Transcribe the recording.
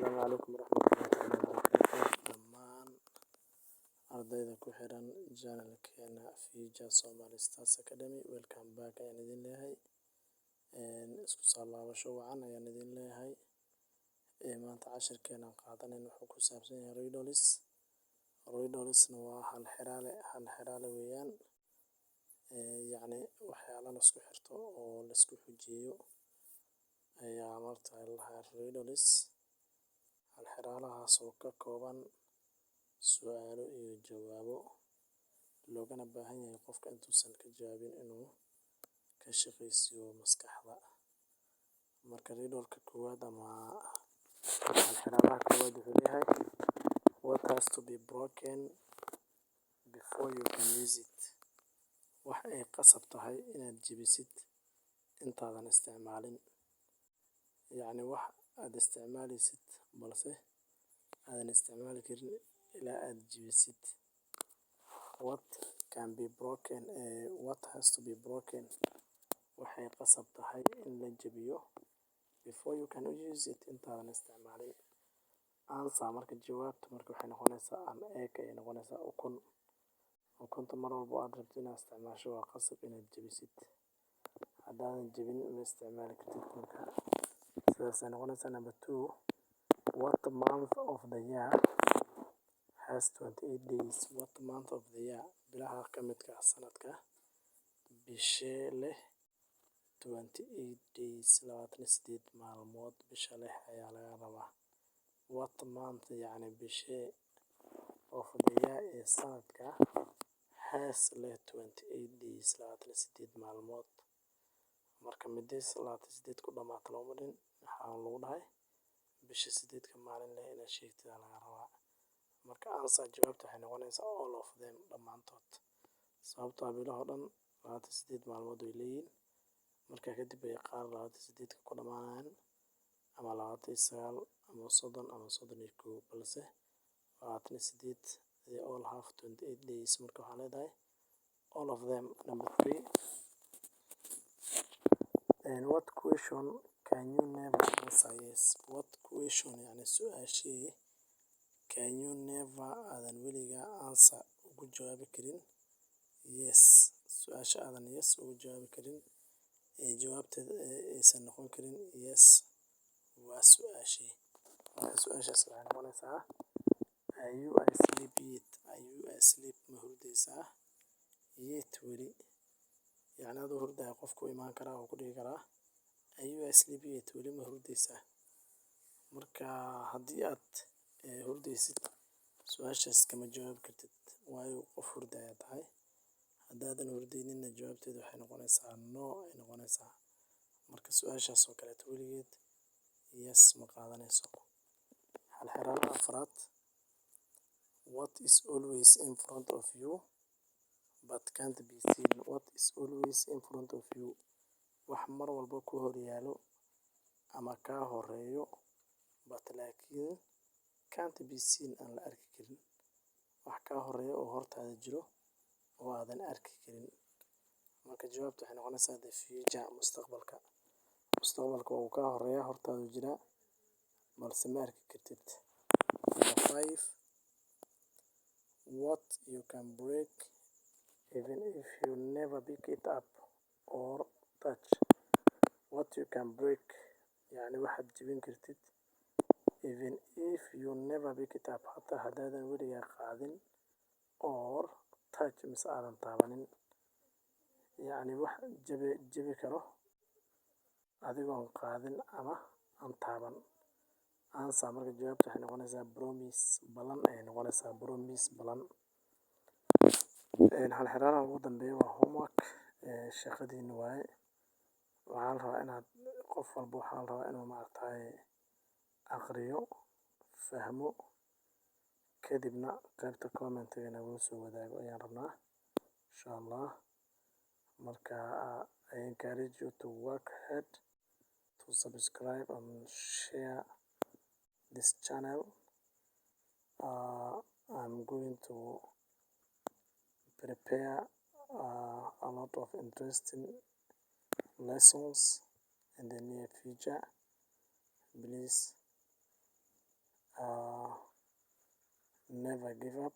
Asalaamu calaykum waraxmatullaahi tacaala wabarakaatuh dhammaan ardayda ku xiran channelkeena Future Somali Stars Academy welcome back ayaan idin leeyahay isku soo laabasho wacan ayaan idin leeyahay maanta casharkeena qaadanayna wuxuu ku saabsan yahay riddlesna waa hal xiraale weeyaan yacni waxyaalo la isku xirto oo la isku xujiyo ayaa marta la riddles hal xiraalahaas oo ka kooban su'aalo iyo jawaabo loogana baahan yahay qofka intuusan ka jawaabin inuu ka shaqaysiiyo maskaxda. Marka riddle-ka koowaad ama hal xiraalaha koowaad wuxuu leeyahay what has to be broken before you can use it. Wax ay qasab tahay inaad jebisid intaadan isticmaalin, yacni wax aad isticmaalaysid balse aadan isticmaali karin ilaa aad jebisid. What can be broken what has to be broken waxay qasab tahay in la jebiyo before you can use it intaadan isticmaalin. Answer marka jawaabta marka waxay noqonaysaa an egg ay noqonaysaa ukunta mar walbo aad rabto inaad isticmaasho waa qasab inaad jebisid, haddaadan jebin ma isticmaali kartid. Marka sidaas ay noqonaysaa. Number two, what month of the year has 28 days? What month of the year bilaha ka midka ah sanadka bishee leh 28 days 28 maalmood bisha leh ayaa laga rabaa. What month yacni bishee of the year ee sanadka has leh 28 days 28 maalmood. Marka midays 28 ku dhamaata looma dhin waxaa lagu dhahay bisha 8 ka maalin leh inaad sheegtid ayaa laga rabaa. Marka answer jawaabta waxay noqonaysaa all of them dhammaantood, sababtoo ah bilahoo dhan 28 maalmood way leeyihiin. Markaa kadib ay qaar 28 ku dhamaanayaan ama 29 ama 30 ama 31 balse 28 they all have 28 days. Marka waxaa leedahay all of them. Number three, and what question can you never answer? Yes, what question yani su'aashii can you never aadan weligaa answer ugu jawaabi karin? Yes, su'aasha aadan yes ugu jawaabi karin ee jawaabteeda aysan noqon karin yes waa su'aashii. Marka su'aashaas waxay noqonaysaa are you asleep yet? Are you asleep ma hurdaysaa? Yet weli yacni adoo hurdaya qofku imaan karaa oo ku dhihi karaa are you asleep yet? Weli ma hurdaysaa? Marka haddii aad hurdaysid su'aashaas kama jawaabi kartid waayo qof hurdaya tahay. Haddaadan hurdayninna jawaabteedu waxay noqonaysaa no ay noqonaysaa. Marka su'aashaas oo kaleeto weligeed yes ma qaadanayso. Hal xiraalaha afraad, what is always in front of you but can't be seen? What is always in front of you wax mar walba ku hor yaalo ama kaa horeeyo but laakiin can't be seen aan la arki karin. Wax kaa horeeyo oo hortaada jiro oo aadan arki karin. Marka jawaabta waxay noqonaysaa the future mustaqbalka. Mustaqbalka wuu kaa horeeyaa hortaada jira balse ma arki kartid. Number five, what you can break even if you never pick it up or touch. What you can break yacni waxaad jebin kartid even if you never pick it up hataa haddaadan weligaa qaadin or touch mise aadan taabanin, yacni wax jebi karo adigoon qaadin ama aan taaban. Answer marka jawaabta waxay noqonaysaa promise ballan ayay noqonaysaa promise ballan. Hal xiraalaha ugu dambeeya waa homework shaqadiina waaye. Waxaa la rabaa inaad qof walba waxaa la rabaa inuu maaragtay aqriyo fahmo kadibna qaybta comment-ga nagu soo wadaago ayaan rabnaa insha Allah. Marka I encourage you to work hard to subscribe and share this channel. I'm going to prepare a lot of interesting lessons in the near future. Please never give up